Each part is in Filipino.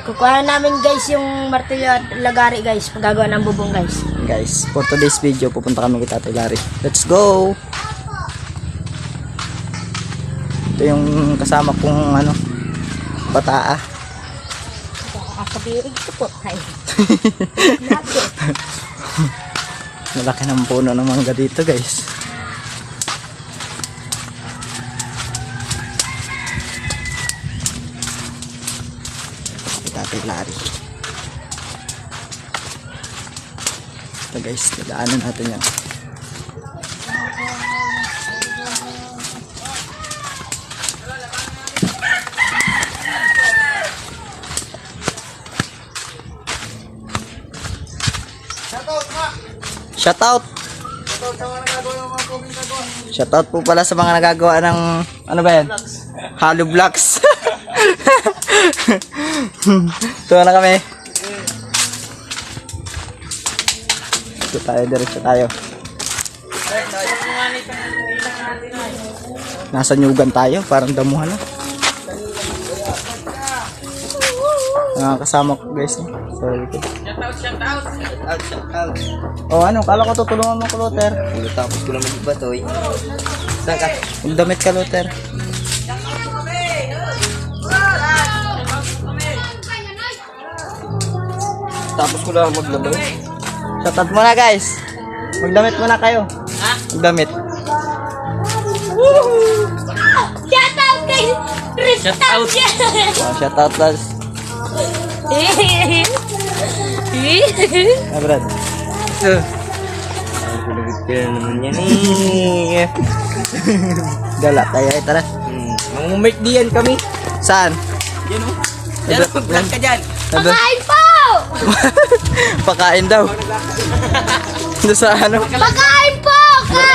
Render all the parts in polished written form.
Kukuha namin guys yung martilyo at lagari guys. Pagagawa ng bubong guys. Guys, for today's video, pupunta kami kay Tatay Larry. Let's go! Ito yung kasama kong bataa. Sabihin ko po. Hay. Malaki ng puno ng mangga dito guys. Tatay Larry. Ito guys, dadaanan natin yan. Shoutout! Shoutout po pala sa mga nagagawa ng ano ba yan? Hollow blocks. Tuwa na kami. Ito tayo, diretso tayo. Nasa nyugan tayo, parang damuhan na. Kasama ko guys. Sorry ko. Shout out. Oh kala ko tutulungan mo ko, Luther. Tapos ko naman iba to eh. Saan ka? Damit ka, Luther. Tapos ko lang maglabay. Shoutout muna guys. Magdamit muna kayo. Magdamit. Shout out guys! Shout out. Shoutout guys. Brad. Kulubit ka na naman yan eh. Gala tayo. Tara. Mamumake diyan kami. Saan? Yan o. Yan o, vlog ka dyan. Pakain po! Pakain daw. Doon sa Pakain po!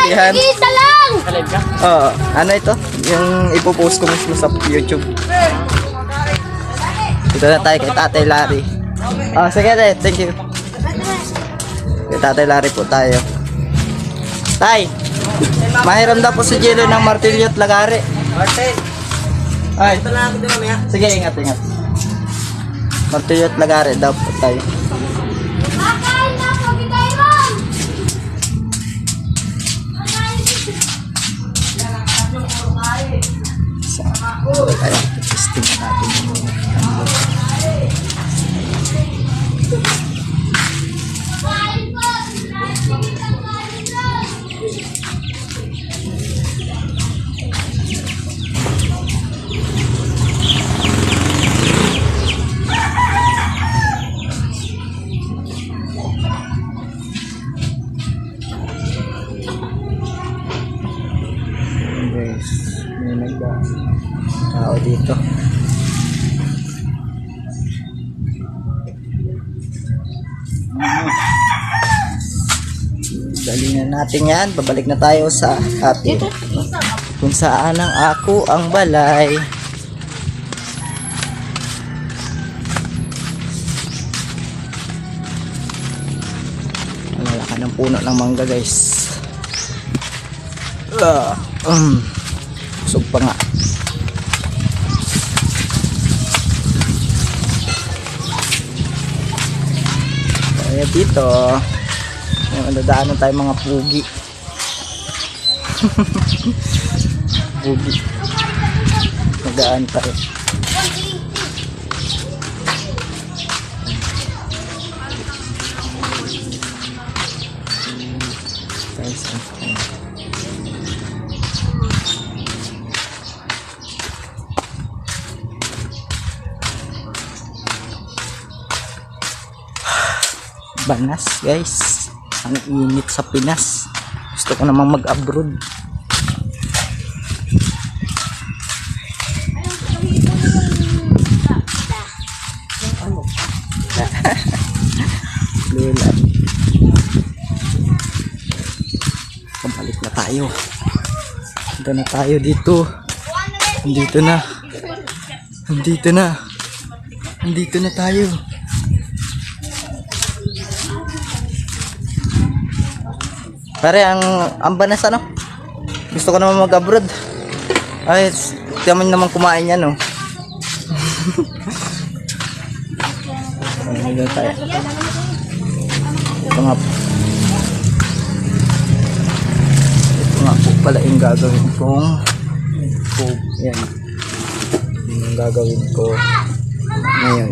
Yan. Kahit isa lang! Oo. Ito? Yung ipopost ko mismo sa YouTube. Dito na tayo kay Tatay Larry. Sige tayo. Thank you. Kay Tatay Larry po tayo. Tay! Mahiram daw po si Jello ng martilyo at lagari. Martin, Ay. ito lang ako din mamaya. Sige, ingat. Martilyo at lagari daw po tayo. Pakain na po, Bitayron! Tayo. Testing natin. Guys, may tao dito. Dali na natin yan. Babalik na tayo sa atin. Kung saan ang ako ang balay. Malaki ng puno ng mangga guys. Busog pa nga. Kaya dito nadaanan tayo mga pugi. Pugi. Nadaan tayo. Banas guys, ang init sa Pinas. Gusto ko namang mag-abroad. Lula. Pabalik na tayo. Punta na tayo dito. Andito na tayo. Pare, ang banas gusto ko naman mag-abroad. Ay, tiyaman naman kumain yan, no. Ayan tayo. Ito nga po. Ito nga po pala yung gagawin kong yan. Yung gagawin ko ngayon.